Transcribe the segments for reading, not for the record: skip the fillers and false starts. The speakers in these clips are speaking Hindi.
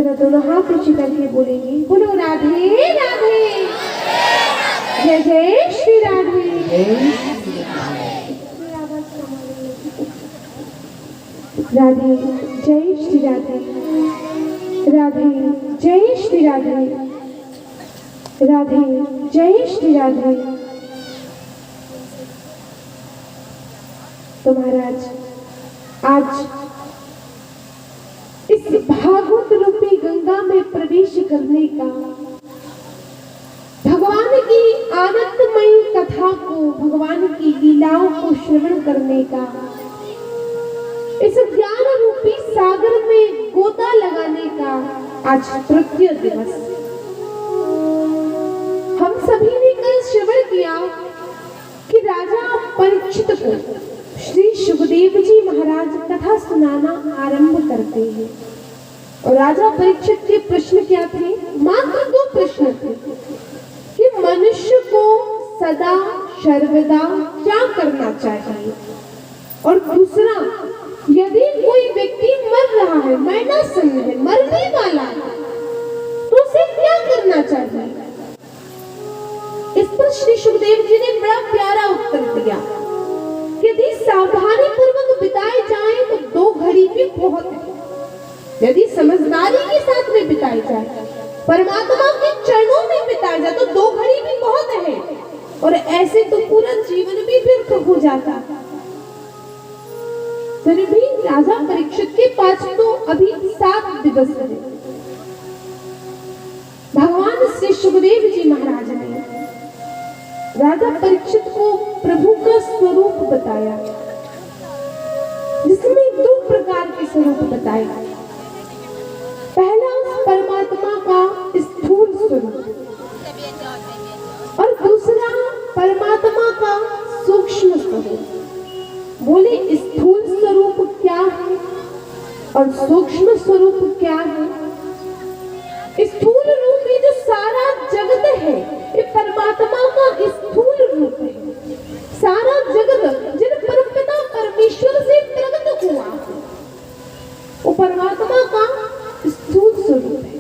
जरा दोनों हाथ ऊंचे करके बोलेंगे, बोलो राधे राधे, जय जय श्री राधे। राधे जय श्री राधे, राधे जय श्री राधे, राधे जय श्री राधे। तो महाराज आज इस भागवत रूपी गंगा में प्रवेश करने का, भगवान की आनंदमयी कथा को, भगवान की लीलाओं को श्रवण करने का, इस ज्ञान रूपी सागर में गोता लगाने का आज तृतीय दिवस। हम सभी ने कल श्रवण किया कि राजा परीक्षित को श्री सुखदेव जी महाराज कथा सुनाना आरंभ करते हैं। और राजा परीक्षित के प्रश्न क्या थे? मात्र 2 प्रश्न थे कि मनुष्य को सदा सर्वदा क्या करना चाहिए, और दूसरा, यदि कोई व्यक्ति मर रहा है, मरणासन है, मरने वाला है, तो उसे क्या करना चाहिए? इस पर श्री सुखदेव जी ने बड़ा प्यारा उत्तर दिया, यदि सावधानी पूर्वक बिताए जाए तो 2 घड़ी भी बहुत है, यदि समझदारी के साथ में बिताई जाए, परमात्मा के चरणों में बिताया जाए तो 2 घड़ी भी बहुत है, और ऐसे तो पूरा जीवन भी व्यर्थ हो जाता। फिर भी राजा परीक्षित के पास तो अभी 7 दिवस है। भगवान श्री सुखदेव जी महाराज ने राजा परीक्षित को प्रभु का स्वरूप बताया, जिसमें 2 प्रकार के स्वरूप बताए। पहला परमात्मा का स्थूल स्वरूप, और दूसरा परमात्मा का सूक्ष्म स्वरूप। बोले स्थूल स्वरूप क्या है और सूक्ष्म स्वरूप क्या है? स्थूल रूप में जो सारा जगत है, ये परमात्मा का स्थूल रूप है। सारा जगत जिन परमपिता परमेश्वर से प्रकट हुआ, वो परमात्मा का स्थूल स्वरूप है।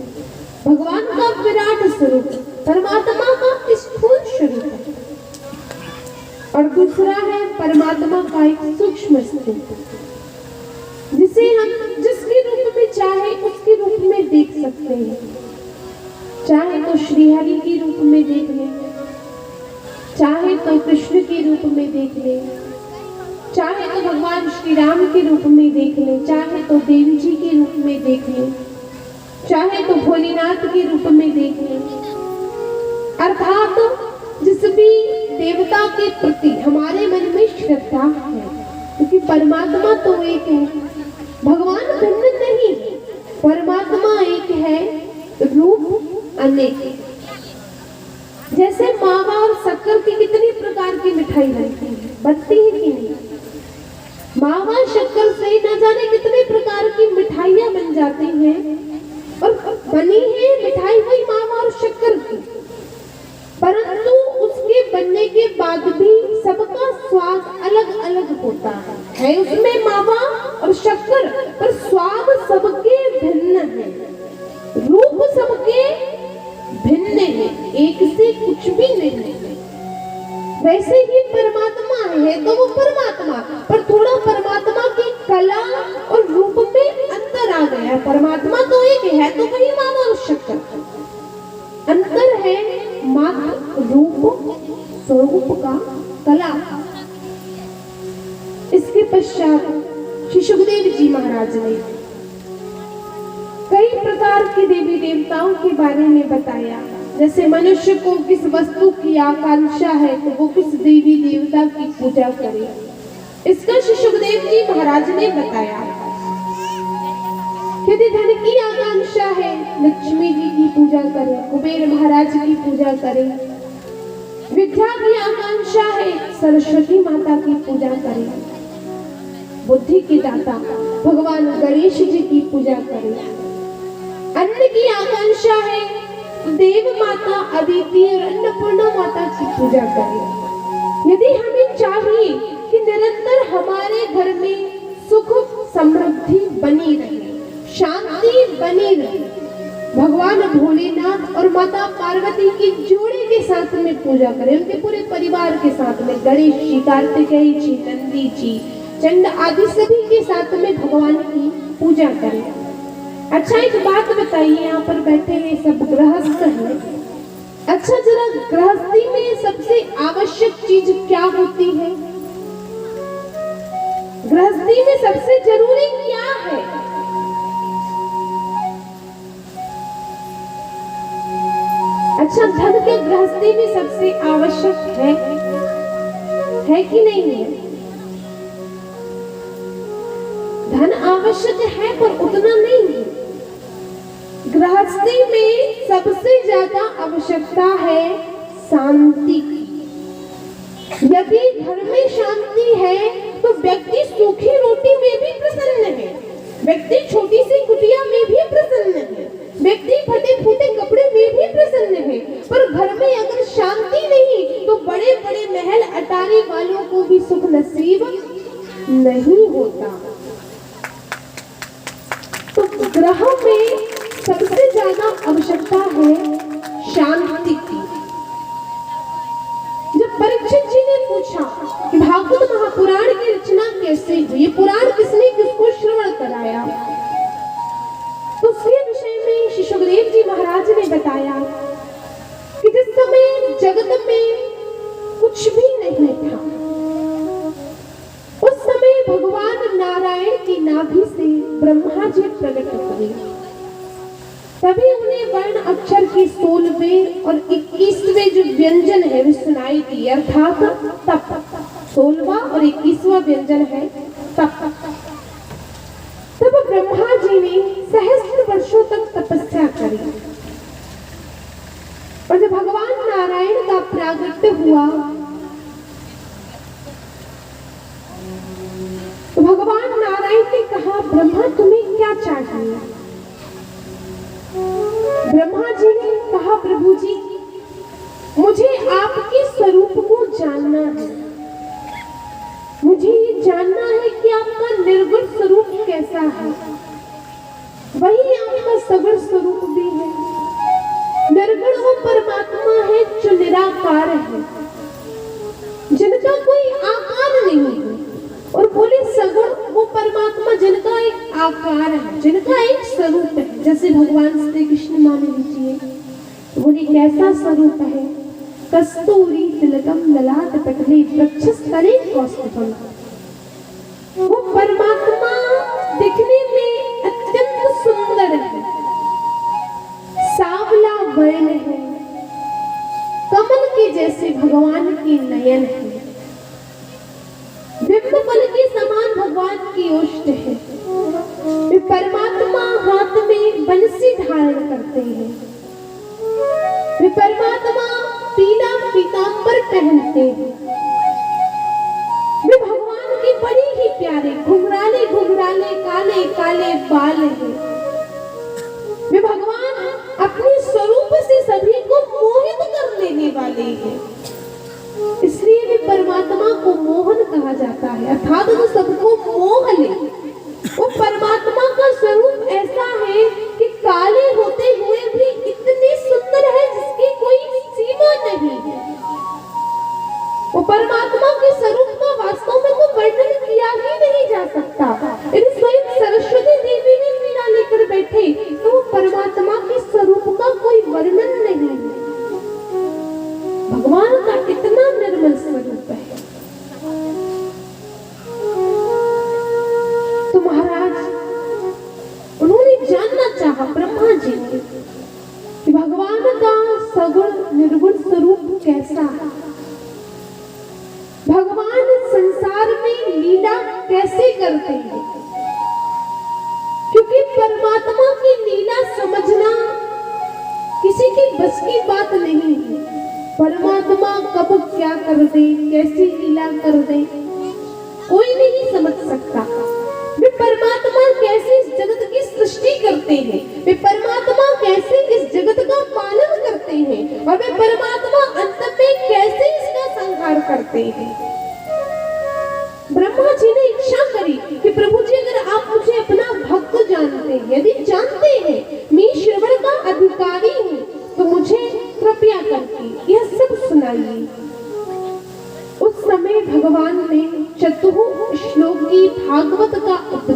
भगवान का विराट स्वरूप परमात्मा का स्थूल स्वरूप है, और दूसरा है परमात्मा का एक सूक्ष्म स्वरूप, जिसे हम जिसके रूप में चाहे उसके रूप में देख सकते हैं। चाहे तो श्रीहरि के रूप में देख लें, चाहे तो कृष्ण के रूप में देख लें, चाहे तो भगवान श्री राम के रूप में देख लें, चाहे तो देवी जी के रूप में देख लें, चाहे तो भोलेनाथ के रूप में देख लें। अर्थात जिस भी देवता के प्रति हमारे मन में श्रद्धा है, क्योंकि परमात्मा तो एक है, भगवान भिन्न नहीं, परमात्मा एक है, रूप अनेक। जैसे मावा और शक्कर की कितनी प्रकार की मिठाई बनती है, बनती है कि नहीं? मावा शक्कर से न जाने कितने प्रकार की मिठाइयां बन जाती हैं, और बनी है मिठाई हुई मावा और शक्कर की, परंतु उसके बनने के बाद भी सबका स्वाद अलग अलग होता है। उसमें मावा और शक्कर, पर स्वाद सबके भिन्न है, रूप सबके भिन्न है, एक से कुछ भी नहीं है। वैसे ही परमात्मा है तो वो परमात्मा, पर थोड़ा परमात्मा की कला और रूप में अंतर आ गया। परमात्मा तो एक है, तो वही मावा और शक्कर, अंतर है मात्र रूप स्वरूप का, कला। इसके पश्चात श्री सुखदेव जी महाराज ने कई प्रकार के देवी देवताओं के बारे में बताया। जैसे मनुष्य को किस वस्तु की आकांक्षा है तो वो किस देवी देवता की पूजा करे, इसका श्री सुखदेव जी महाराज ने बताया। यदि धन की आकांक्षा है, लक्ष्मी जी की पूजा करें, कुबेर महाराज की पूजा करें। विद्या की आकांक्षा है, सरस्वती माता की पूजा करें। बुद्धि की दाता भगवान गणेश जी की पूजा करें। अन्न की आकांक्षा है, देव माता अदिति और अन्नपूर्णा माता की पूजा करें। यदि हमें चाहिए कि निरंतर हमारे घर में सुख समृद्धि बनी रहे, शांति बनी रहे, भगवान भोलेनाथ और माता पार्वती की जोड़ी के साथ में पूजा करें, उनके पूरे परिवार के साथ में, गणेश जी, कार्तिकेय जी, नंदी जी, चंड आदि सभी के साथ में भगवान की पूजा करें। अच्छा एक बात बताइए, यहाँ पर बैठे हैं सब गृहस्थ हैं, अच्छा जरा गृहस्थी में सबसे आवश्यक चीज क्या होती है? गृहस्थी में सबसे जरूरी क्या है? अच्छा धन के गृहस्थी में सबसे आवश्यक है कि नहीं है? धन आवश्यक है पर उतना नहीं है। गृहस्थी में सबसे ज्यादा आवश्यकता है शांति की। यदि घर में शांति है तो व्यक्ति सूखी रोटी में भी प्रसन्न है, व्यक्ति छोटी सी कुटिया में भी प्रसन्न है, व्यक्ति फटे फूटे कपड़े में भी प्रसन्न है। पर घर में अगर शांति नहीं तो बड़े बड़े महल अटारी वालों को भी सुख नसीब नहीं होता। तो ग्रह में सबसे ज्यादा आवश्यकता है शांति की। जब परीक्षित जी ने पूछा कि भागवत महापुराण की रचना कैसे हुई, ये पुराण किसने किसको श्रवण कराया, तो उसके विषय में श्री सुखदेव जी महाराज ने बताया कि जिस समय जगत में कुछ भी नहीं था, उस समय भगवान नारायण की नाभि से ब्रह्मा जी प्रकट हुए। तभी उन्हें वर्ण अक्षर की 16वें और 21वें जो व्यंजन है वे सुनाई दी, अर्थात तप। 16वां और 21वां व्यंजन है तप। तब ब्रह्मा जी ने सहस्त्र वर्षों तक तपस्या करी और जब भगवान नारायण का प्रागट्य हुआ तो भगवान नारायण ने कहा, ब्रह्मा तुम्हें क्या चाहिए? ब्रह्मा जी ने कहा, प्रभु जी मुझे आपके स्वरूप को जानना है, मुझे ये जानना है कि आपका निर्गुण स्वरूप कैसा है, वही आपका सगुण स्वरूप भी है। निर्गुण वो परमात्मा है जो निराकार है, जिनका कोई आकार नहीं है, और बोले सगुण वो परमात्मा जिनका एक आकार है, जिनका एक स्वरूप है। जैसे भगवान श्री कृष्ण मान लीजिए, बोले कैसा स्वरूप है? कस्तूरी तिलकम ललाट पटले वक्षस्थले कौस्तुभम। वो परमात्मा दिखने में अत्यंत सुंदर है, सांवला वर्ण है, कमल के जैसे भगवान के नयन है, बिंबफल के समान भगवान की ओष्ठ है। वे परमात्मा हाथ में बंसी धारण करते हैं, वे परमात्मा पीला पीतांबर पहनते हैं, वे भगवान के बड़े ही प्यारे घुंघराले घुंघराले काले काले बाल हैं। वे भगवान अपने स्वरूप से सभी को मोहित कर लेने वाले हैं, इसलिए भी परमात्मा को मोहन कहा जाता है, अर्थात वो सबको मोह ले। वो परमात्मा का स्वरूप ऐसा है कि काले होते हुए भी इतने सुंदर है जिसकी कोई सीमा नहीं है। वो परमात्मा के स्वरूप का वास्तव में तो वर्णन किया ही नहीं जा सकता। यदि स्वयं सरस्वती देवी ने वीणा लेकर बैठे तो वो परमात्मा के स्वरूप का कोई वर्णन नहीं है। भगवान का कितना निर्मल स्वरूप है। तो महाराज उन्होंने जानना चाहा ब्रह्मा जी ने कि भगवान का सगुण निर्गुण स्वरूप कैसा है, भगवान संसार में लीला कैसे करते हैं, क्योंकि परमात्मा की लीला समझना किसी की बस की बात नहीं है। परमात्मा कब क्या कर दे, कैसी लीला कर दे, कोई नहीं समझ सकता। वे परमात्मा कैसे इस जगत की सृष्टि करते हैं, वे परमात्मा कैसे इस जगत का पालन करते हैं, और वे परमात्मा अंत में कैसे इसका संहार करते हैं। ब्रह्मा जी ने इच्छा करी कि प्रभु जी अगर आप मुझे अपना भक्त जानते हैं, यदि जानते हैं, मैं श्रवण का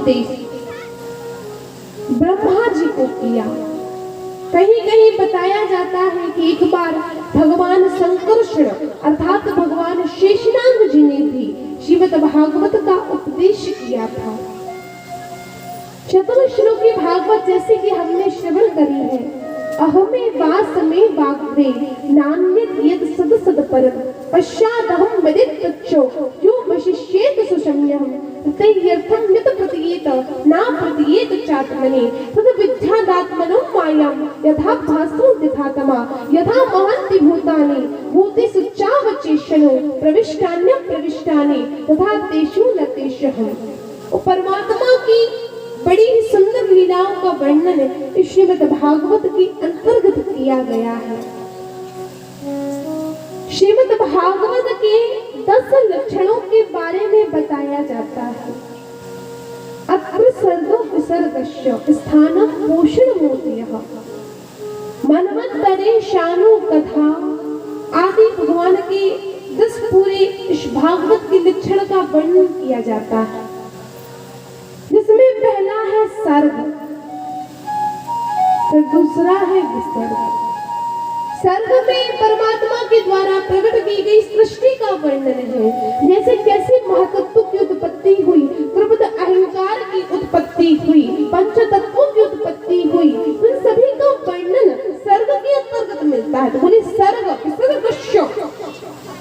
उपदेश ब्रह्मा जी को किया। कहीं कहीं बताया जाता है कि एक बार भगवान संकर्षण अर्थात भगवान शेषनाग जी ने भी श्रीमद् भागवत का उपदेश किया था। चतुर श्लोकी भागवत जैसे कि हमने श्रवण करी है, अहमे वास में वाग्वे नान्यत यद सद सद परम पश्चादहम मदित तच्चो यो वशिष्येत सुषम्यहम तैयर्थम यत प्रतीयेत ना प्रतीयेत चात्मने तद विद्यादात्मनो मायाम यथा भासो यथातमा यथा महन्ति भूतानि भूति सुच्चावचेषणो प्रविष्टान्य प्रविष्टानि तथा तेषु न तेषहम्। परमात्मा की बड़ी ही सुंदर लीलाओं का वर्णन श्रीमद् भागवत के अंतर्गत किया गया है। श्रीमद् भागवत के 10 लक्षणों के बारे में बताया जाता है। अत्र सर्गो विसर्गस्य स्थानं पोषणमूर्तयः मन्वन्तरे शानु कथा आदि भगवान के 10 पूरे इस भागवत के लक्षण का वर्णन किया जाता है, जिसमें पहला है सर्ग, फिर दूसरा है विसर्ग। सर्ग में परमात्मा के द्वारा प्रकट की गई सृष्टि का वर्णन है, जैसे कैसे महातत्व की उत्पत्ति हुई, त्रिविध अहंकार की उत्पत्ति हुई, पंच तत्वों की उत्पत्ति हुई, इन सभी का वर्णन सर्ग के अंतर्गत मिलता है। तो बोले सर्ग विसर्गस्य,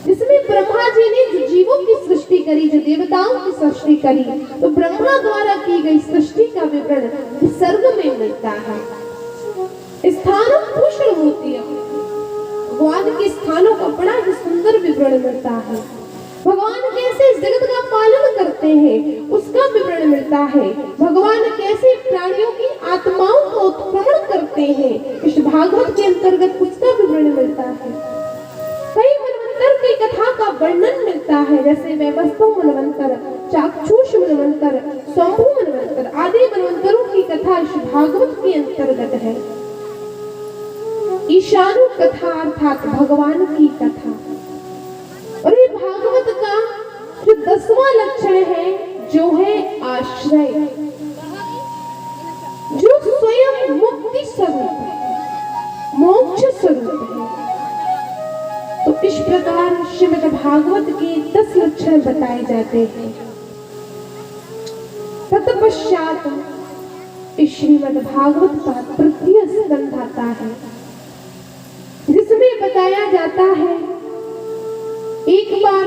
जिसमें ब्रह्मा जी ने जो जीवों की सृष्टि करी, जो देवताओं की सृष्टि करी, तो ब्रह्मा द्वारा की गई सृष्टि का विवरण विसर्ग में मिलता है। स्थानम पोषणमूर्तयः, भगवान के स्थानों का बड़ा ही सुंदर विवरण मिलता है। भगवान कैसे इस जगत का पालन करते हैं उसका विवरण मिलता है। भगवान कैसे प्राणियों की आत्माओं का उत्क्रमण करते हैं, इस भागवत के अंतर्गत उसका विवरण मिलता है। कई मनवंतर की कथा का वर्णन मिलता है, जैसे वैवस्वत मनवंतर, चाक्षुष मनवंतर, शंभु मनवंतर आदि मनवंतरों की कथा इस भागवत के अंतर्गत है। ईशानु कथा अर्थात भगवान की कथा। और ये भागवत का जो 10वां लक्षण है, जो है आश्रय, जो स्वयं मुक्ति स्वरूप है, मोक्ष स्वरूप है। तो इस प्रकार श्रीमद् भागवत के 10 लक्षण बताए जाते हैं। तत्पश्चात श्रीमद् भागवत का तृतीय स्कंध आता है, जिसमें बताया जाता है एक बार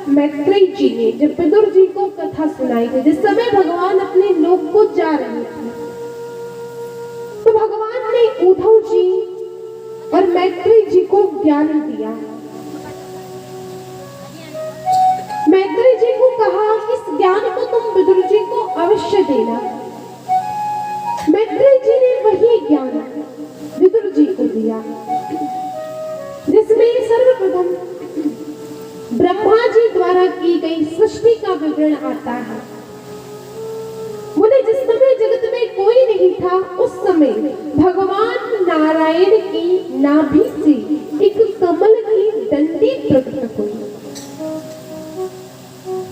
मैत्रेय जी ने जब विदुर जी को कथा सुनाई थी, जिस समय भगवान अपने लोक को जा रहे थे, तो भगवान ने उद्धव जी और मैत्रेय जी को ज्ञान दिया। मैत्रेय जी को कहा इस ज्ञान को तुम विदुर जी को अवश्य देना। मैत्रेय जी ने वही ज्ञान विदुर जी को दिया, जिसमें सर्वप्रथम ब्रह्मा जी द्वारा की गई सृष्टि का विवरण आता है। बोले जिस समय जगत में कोई नहीं था, उस समय भगवान नारायण की नाभि से एक कमल की डंडी प्रकट हुई।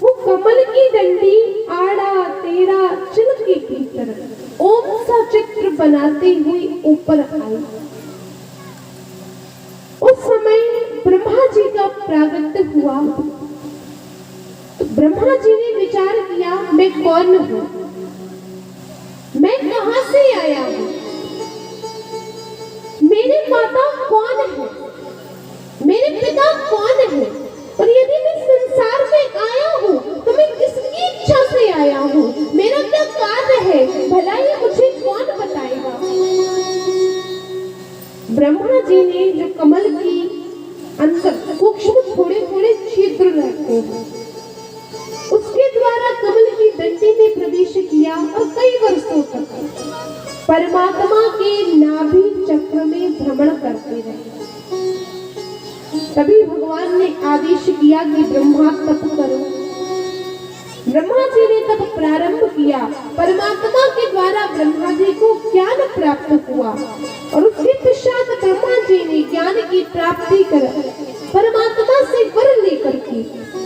वो कमल की डंडी आड़ा टेढ़ा चिल के भीतर ओम सा चित्र बनाते हुए ऊपर आई। उस समय ब्रह्मा जी का प्रागट्य हुआ। तो ब्रह्मा जी ने विचार किया, मैं कौन हूं, मैं कहां से आया हूं, मेरे माता कौन है, मेरे पिता कौन है, और यदि मैं संसार में आया हूं तो मैं किसकी इच्छा से आया हूं, मेरा क्या कार्य है, भला ये मुझे कौन बताएगा। ब्रह्मा जी ने जो कमल की अंदर सूक्ष्म थोड़े थोड़े छिद्र रहते हैं, उसके द्वारा कमल की डंडी में प्रवेश किया और कई वर्षों तक परमात्मा के नाभि चक्र में भ्रमण करते रहे। तभी भगवान ने आदेश किया कि ब्रह्मा तप करो। ब्रह्मा जी ने तब प्रारंभ किया। परमात्मा के द्वारा ब्रह्मा जी को ज्ञान प्राप्त हुआ और उसके पश्चात ब्रह्मा जी ने ज्ञान की प्राप्ति कर परमात्मा से वर लेकर के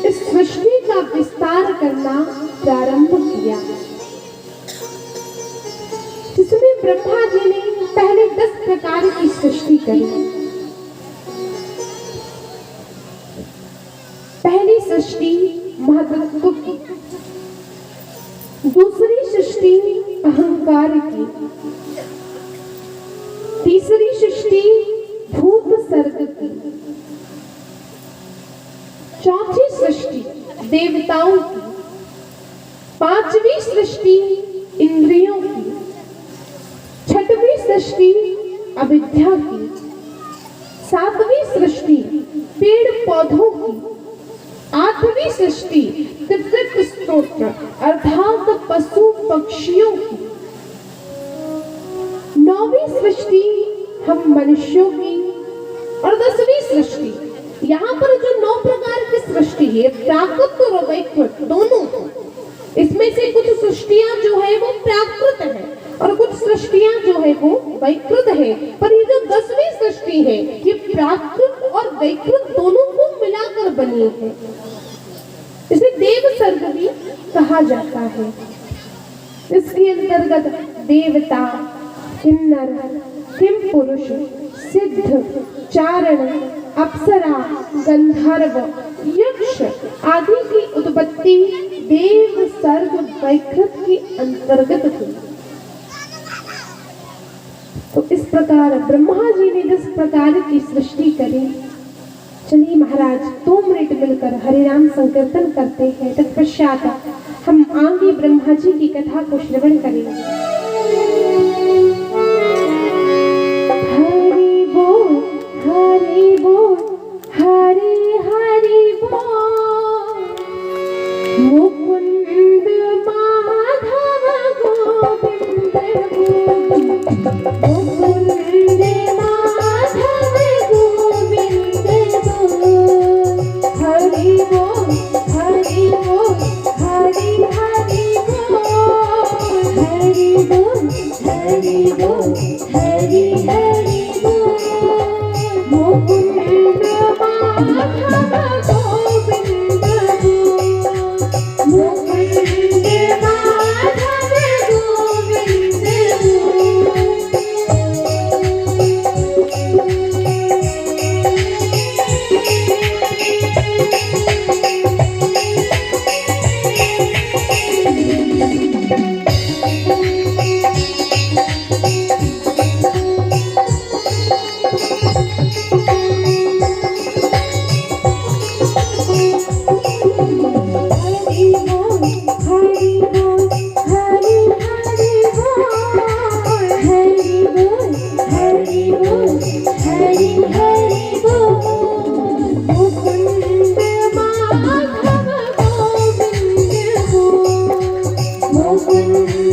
इस सृष्टि का विस्तार करना प्रारंभ किया। ब्रह्मा जी ने पहले 10 प्रकार की सृष्टि करी। पहली सृष्टि महत्त्व की, दूसरी सृष्टि अहंकार की, तीसरी सृष्टि भूत सर्ग की, चौथी सृष्टि देवताओं की, पांचवी सृष्टि इंद्रियों की, छठवीं सृष्टि अविद्या की, सातवीं सृष्टि पेड़ पौधों की, आठवीं सृष्टि दिव्य स्तोत्र अर्थात पशु पक्षियों की, नौवीं सृष्टि हम मनुष्यों की और 10वीं सृष्टि। यहाँ पर जो 9 प्रकार की सृष्टि है प्राकृत और वैकृत दोनों, इसमें से कुछ सृष्टियां जो है वो प्राकृत है और कुछ सृष्टियां जो है वो वैकृत है, पर ये जो 10वीं सृष्टि है ये प्राकृत और वैकृत दोनों को मिलाकर बनी है, इसे देव सर्ग भी कहा जाता है। इसके अंतर्गत देवता, किन्नर, किम पुरुष, सिद्ध, चारण, अप्सरा, गंधर्व, यक्ष आदि की उत्पत्ति देव सर्ग वैकृत के अंतर्गत हुई। तो इस प्रकार ब्रह्मा जी ने 10 प्रकार की सृष्टि करी। चलिए महाराज 2 मिनट मिलकर हरे नाम संकीर्तन करते हैं, तत्पश्चात हम आगे ब्रह्मा जी की कथा को श्रवण करेंगे। हरि बोल हरि बोल हरि हरि बोल, मुकुंद माधव गोविंद मुकुंद माधव गोविंद हरि बोल हरि बोल हरि हरि बोल हरि बोल हरि बोल